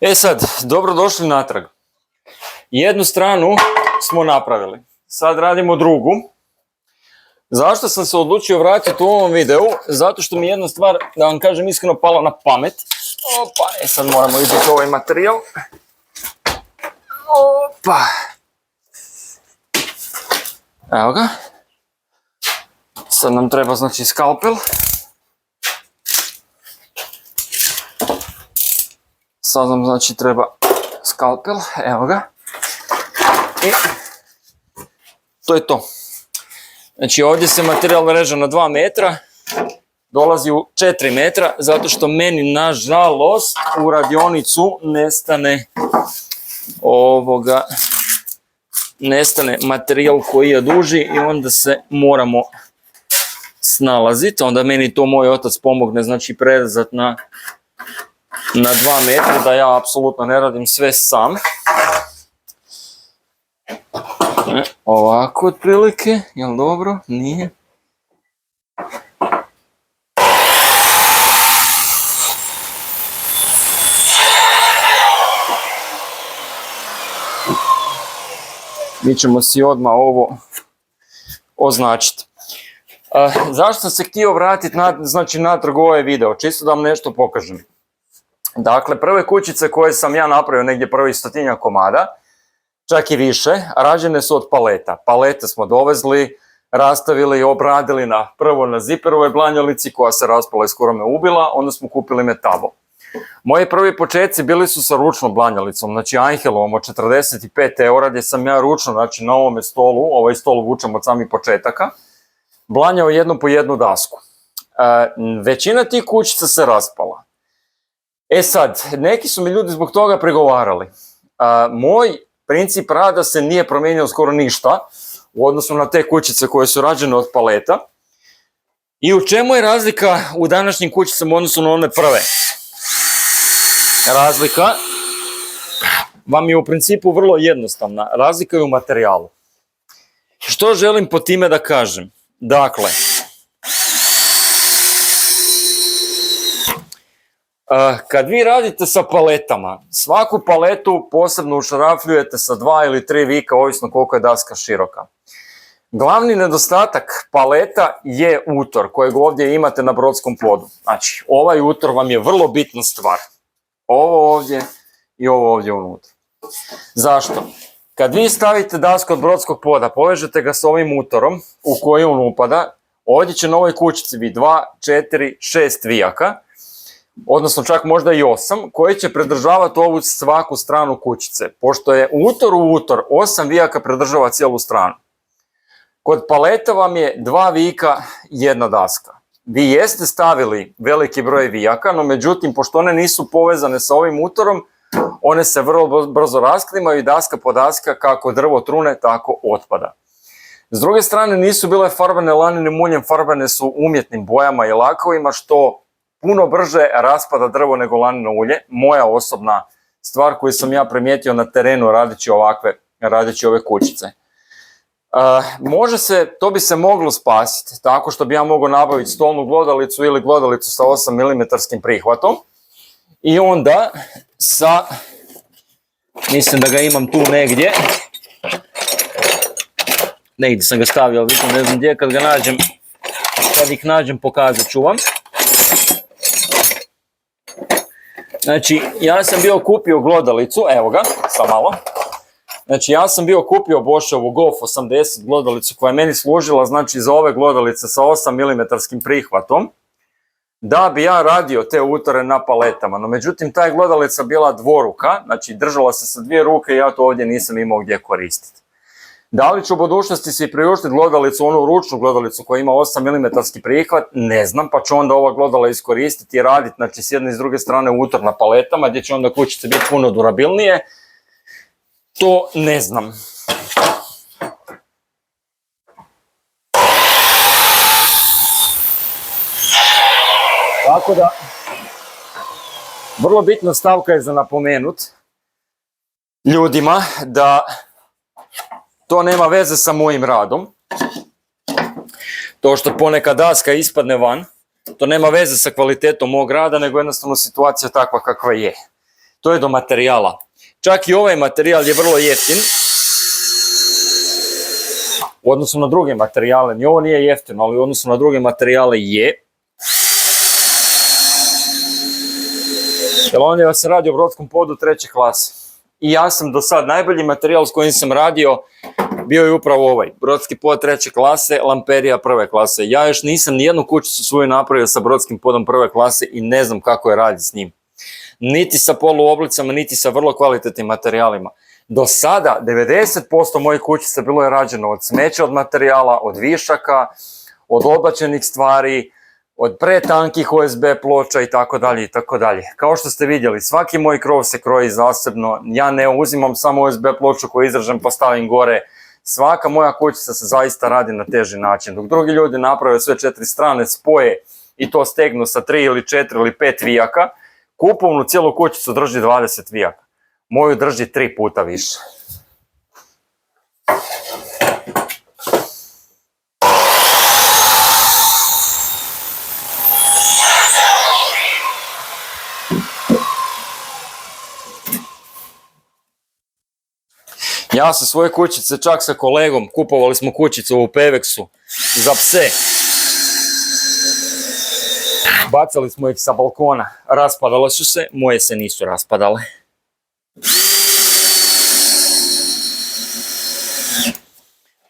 E sad, dobrodošli natrag. Jednu stranu smo napravili, sad radimo drugu. Zašto sam se odlučio vratiti u ovom videu? Zato što mi jedna stvar, da vam kažem iskreno, pala na pamet. Opa, sad moramo izvući ovaj materijal. Opa. Evo ga. Sad nam treba znači skalpel. Sad nam znači treba skalpel, evo ga. I to je to. Znači ovdje se materijal reže na 2 metra, dolazi u 4 metra, zato što meni nažalost u radionicu nestane materijal koji je duži i onda se moramo snalaziti. Onda meni to moj otac pomogne, znači prerezati na 2 metra, da ja apsolutno ne radim sve sam. Ovako otprilike, jel dobro? Nije. Mi ćemo si odmah ovo označiti. Zašto sam se htio vratiti natrag ovaj video? Čisto da vam nešto pokažem. Dakle, prve kućice koje sam ja napravio, negdje prvih 100 komada, čak i više, rađene su od paleta. Palete smo dovezli, rastavili i obradili prvo na ziperovoj blanjalici koja se raspala i skoro me ubila, onda smo kupili metabo. Moji prvi početci bili su sa ručnom blanjalicom, znači Angelovom od 45 eura, gdje sam ja ručno, znači na ovome stolu, ovaj stol vučem od samih početaka, blanjao jednu po jednu dasku. Većina tih kućica se raspala. E sad, neki su mi ljudi zbog toga pregovarali. Moj princip rada se nije promijenio skoro ništa u odnosu na te kućice koje su rađene od paleta. I u čemu je razlika u današnjim kućicama u odnosu na one prve? Razlika vam je u principu vrlo jednostavna. Razlika je u materijalu. Što želim po time da kažem? Dakle, kad vi radite sa paletama, svaku paletu posebno ušarafljujete sa 2 ili 3 vika, ovisno koliko je daska široka. Glavni nedostatak paleta je utor kojeg ovdje imate na brodskom podu. Znači, ovaj utor vam je vrlo bitna stvar. Ovo ovdje i ovo ovdje unutra. Zašto? Kad vi stavite dasku od brodskog poda, povežete ga s ovim utorom u koji on upada, ovdje će na ovoj kućici biti 2, 4, 6 vijaka, odnosno čak možda i 8, koji će predržavati ovu svaku stranu kućice. Pošto je utor u utor, 8 vijaka predržava cijelu stranu. Kod paleta vam je 2 vijaka, 1 daska. Vi jeste stavili veliki broj vijaka, no međutim, pošto one nisu povezane sa ovim utorom, one se vrlo brzo rasklimaju i daska po daska, kako drvo trune, tako otpada. S druge strane, nisu bile farbane laninim uljem, farbane su umjetnim bojama i lakovima, što puno brže raspada drvo nego lanino ulje. Moja osobna stvar koju sam ja primijetio na terenu radeći ove kućice. To bi se moglo spasiti tako što bi ja mogao nabaviti stolnu glodalicu ili glodalicu sa 8 mm prihvatom i onda mislim da ga imam tu negdje sam ga stavio, ali ne znam gdje, kad ih nađem pokazat ću vam. Znači, ja sam bio kupio glodalicu, evo ga, samo malo. Znači, ja sam bio kupio Bošovu Golf 80 glodalicu koja je meni služila, znači, za ove glodalice sa 8 mm prihvatom, da bi ja radio te utore na paletama. No, međutim, ta je glodalica bila dvoruka, znači, držala se sa 2 ruke i ja to ovdje nisam imao gdje koristiti. Da li ću u budućnosti si priuštiti glodalicu, onu ručnu glodalicu koja ima 8 mm prihvat, ne znam, pa ću onda ova glodala iskoristiti i raditi, znači, s jedne i s druge strane utor na paletama, gdje će onda kućice biti puno durabilnije. To ne znam. Tako da, vrlo bitna stavka je za napomenut ljudima da to nema veze sa mojim radom. To što ponekad daska ispadne van, to nema veze sa kvalitetom mog rada, nego jednostavno situacija takva kakva je. To je do materijala. Čak i ovaj materijal je vrlo jeftin. U odnosu na druge materijale, ni ovo nije jeftino, ali u odnosu na druge materijale je. Jer ovdje se radi o brodskom podu 3. klase. I ja sam do sad, najbolji materijal s kojim sam radio bio je upravo ovaj, brodski pod 3. klase, lamperija 1. klase. Ja još nisam nijednu kućicu svoju napravio sa brodskim podom 1. klase i ne znam kako je raditi s njim. Niti sa poluoblicama, niti sa vrlo kvalitetnim materijalima. Do sada 90% mojih kućica bilo je rađeno od smeća od materijala, od višaka, od odbačenih stvari, od pretankih OSB ploča i tako dalje i tako dalje. Kao što ste vidjeli, svaki moj krov se kroji zasebno, ja ne uzimam samo OSB ploču koju izražem pa stavim gore. Svaka moja kućica se zaista radi na teži način. Dok drugi ljudi naprave sve 4 strane, spoje i to stegnu sa 3 ili 4 ili 5 vijaka, kupovnu cijelu kućicu drži 20 vijaka. Moju drži 3 puta više. Ja sa svoje kućice čak sa kolegom kupovali smo kućicu u Pevexu za pse. Bacali smo ih sa balkona, raspadale su se, moje se nisu raspadale.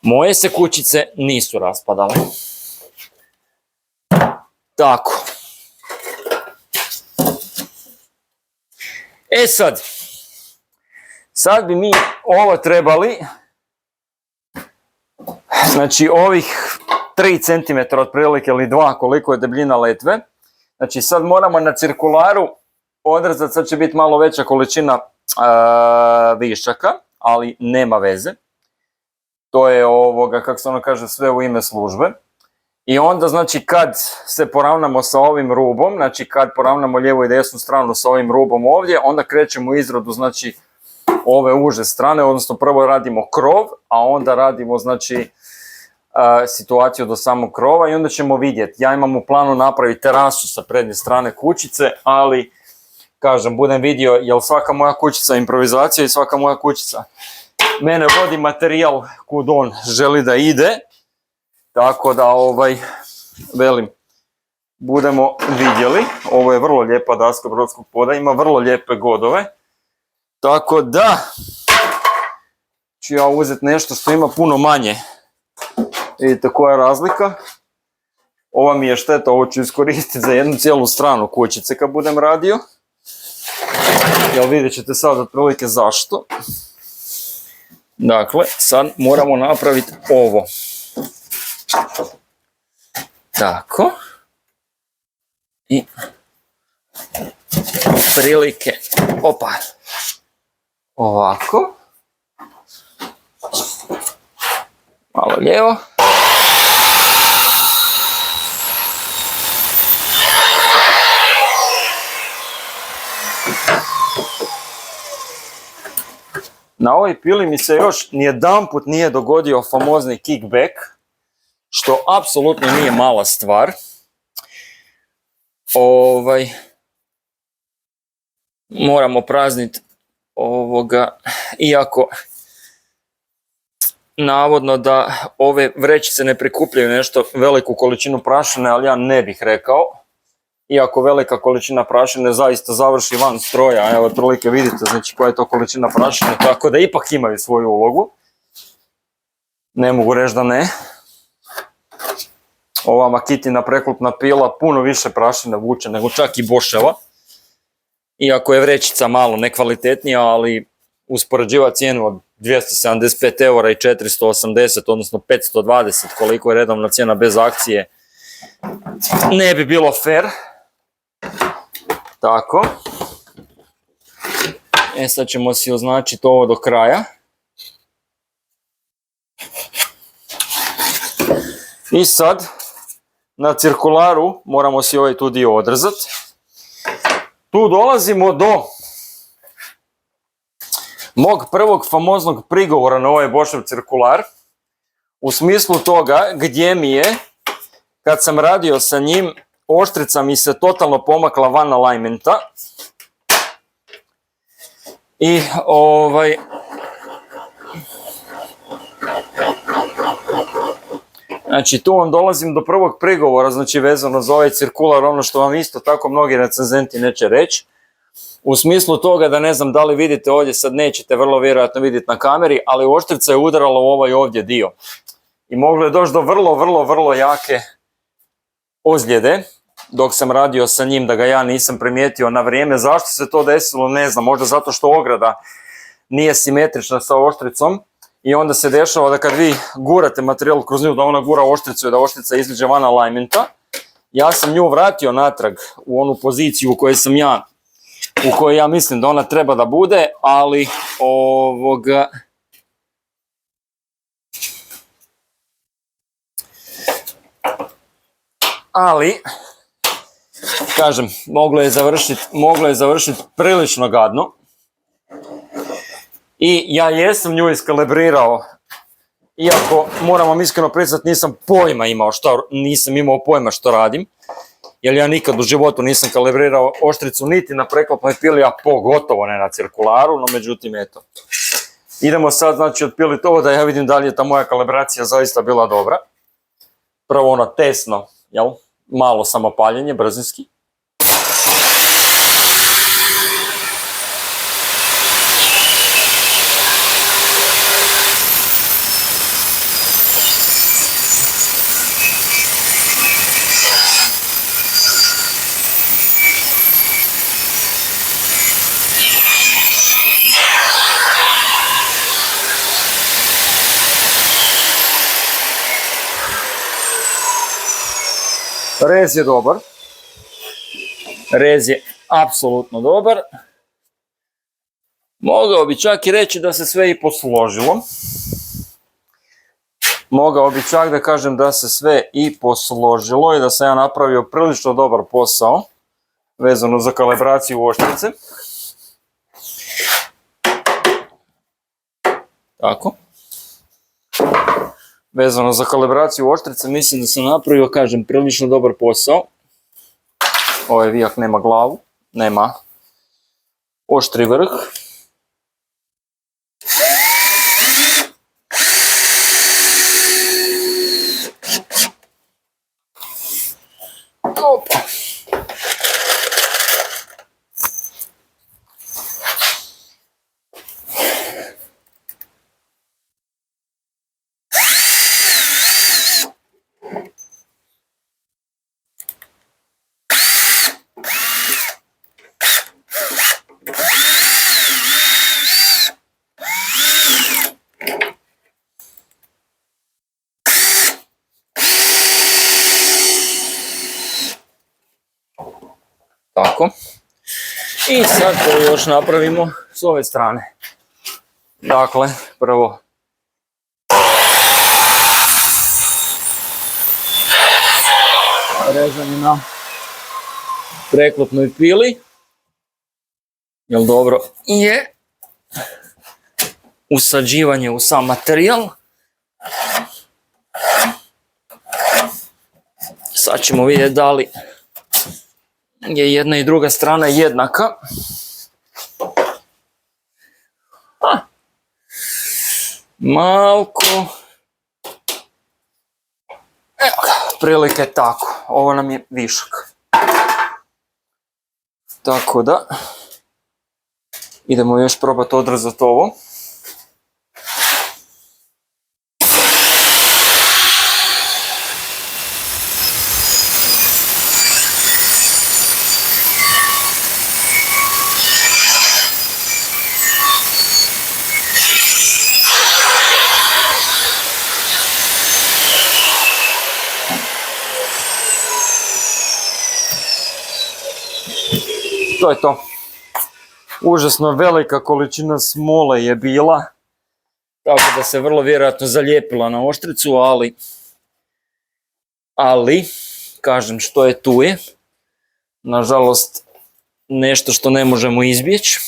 Moje se kućice nisu raspadale. Tako. E sad bi mi ovo trebali, znači ovih 3 cm otprilike ili 2 koliko je debljina letve. Znači sad moramo na cirkularu odrezati, sad će biti malo veća količina višaka, ali nema veze. To je kako se ono kaže, sve u ime službe. I onda znači kad se poravnamo sa ovim rubom, znači kad poravnamo lijevu i desnu stranu sa ovim rubom ovdje, onda krećemo u izradu znači ove uže strane, odnosno prvo radimo krov, a onda radimo znači situaciju do samog krova i onda ćemo vidjeti. Ja imam u planu napraviti terasu sa prednje strane kućice, ali kažem, budem vidio, jer svaka moja kućica je improvizacija i svaka moja kućica mene vodi materijal kud on želi da ide, tako da velim, budemo vidjeli. Ovo je vrlo lijepa daska brodskog poda, ima vrlo lijepe godove, tako da ću ja uzeti nešto što ima puno manje. Vidite koja je razlika. Ova mi je šteta, ovo ću iskoristiti za jednu cijelu stranu kućice kad budem radio. Jel vidjet ćete sad otprilike zašto. Dakle, sad moramo napraviti ovo. Tako. I prilike, opa, ovako. Malo lijevo. Na ovoj pili mi se još nijedanput nije dogodio famozni kickback, što apsolutno nije mala stvar. Moramo prazniti iako navodno da ove vrećice ne prikupljaju nešto veliku količinu prašine, ali ja ne bih rekao. Iako velika količina prašine zaista završi van stroja, evo otprilike vidite znači koja je to količina prašine, tako da ipak imaju svoju ulogu. Ne mogu reći da ne. Ova Makitina preklopna pila puno više prašine vuče nego čak i Boscheva. Iako je vrećica malo nekvalitetnija, ali uspoređiva cijenu od 275 eura i 480, odnosno 520 koliko je redovna cijena bez akcije, ne bi bilo fair. Tako. Sad ćemo si označiti ovo do kraja. I sad na cirkularu moramo si ovaj tu dio odrezati. Tu dolazimo do mog prvog famoznog prigovora na ovaj Boschev cirkular. U smislu toga gdje mi je, kad sam radio sa njim, oštrica mi se totalno pomakla van alignmenta. I znači tu vam dolazim do prvog prigovora, znači vezano za ovaj cirkular, ono što vam isto tako mnogi recenzenti neće reći. U smislu toga da ne znam da li vidite ovdje, sad nećete vrlo vjerojatno vidjeti na kameri, ali oštrica je udarala u ovaj ovdje dio. I moglo je doći do vrlo jake ozljede dok sam radio sa njim, da ga ja nisam primijetio na vrijeme. Zašto se to desilo ne znam, možda zato što ograda nije simetrična sa oštricom i onda se dešava da kad vi gurate materijal kroz nju, da ona gura oštricu i da oštrica izađe van alignmenta. Ja sam nju vratio natrag u onu poziciju u kojoj ja mislim da ona treba da bude, ali kažem, moglo je završiti prilično gadno. I ja jesam nju iskalibrirao, iako moram vam iskreno priznati nisam imao pojma što radim, jer ja nikad u životu nisam kalibrirao oštricu niti na preklopnoj pili, a pogotovo ne na cirkularu, no međutim eto. Idemo sad znači otpiliti ovo da ja vidim da li je ta moja kalibracija zaista bila dobra. Prvo ono tesno, jel? Malo samopaljenje, brzinski. Rez je dobar. Rez je apsolutno dobar. Mogao bi čak i reći da se sve i posložilo. Mogao bi čak da kažem da se sve i posložilo i da sam ja napravio prilično dobar posao vezano za kalibraciju oštrice. Tako. Vezano za kalibraciju oštrice mislim da sam napravio, kažem, prilično dobar posao. Ovaj vijak nema glavu, nema oštri vrh. Opa. Tako. I sad to još napravimo s ove strane. Dakle, prvo rezanje na preklopnoj pili. Jel dobro? Je. Usađivanje u sam materijal. Sad ćemo vidjeti da li je jedna i druga strana jednaka. Malko. Evo ga, prilike tako. Ovo nam je višak. Tako da, idemo još probati odrezati ovo. To je to. Užasno velika količina smole je bila, tako da se vrlo vjerojatno zalijepila na oštricu, ali, kažem, što je tu je. Nažalost, nešto što ne možemo izbjeći.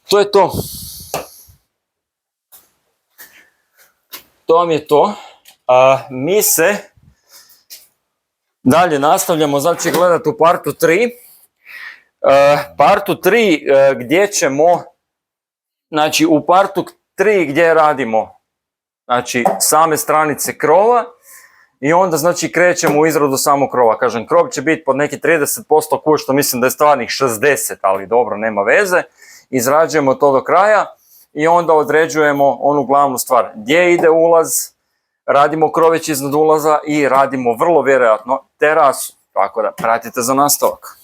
To je to. To vam je to. Mi se dalje nastavljamo, znači gledati u partu 3. Partu 3 gdje ćemo, znači u partu 3 gdje radimo, znači same stranice krova i onda znači krećemo u izradu samog krova. Kažem, krov će biti pod neki 30% kuć, što mislim da je stvarnih 60, ali dobro, nema veze. Izrađujemo to do kraja i onda određujemo onu glavnu stvar. Gdje ide ulaz, radimo krović iznad ulaza i radimo vrlo vjerojatno terasu. Tako da pratite za nastavak.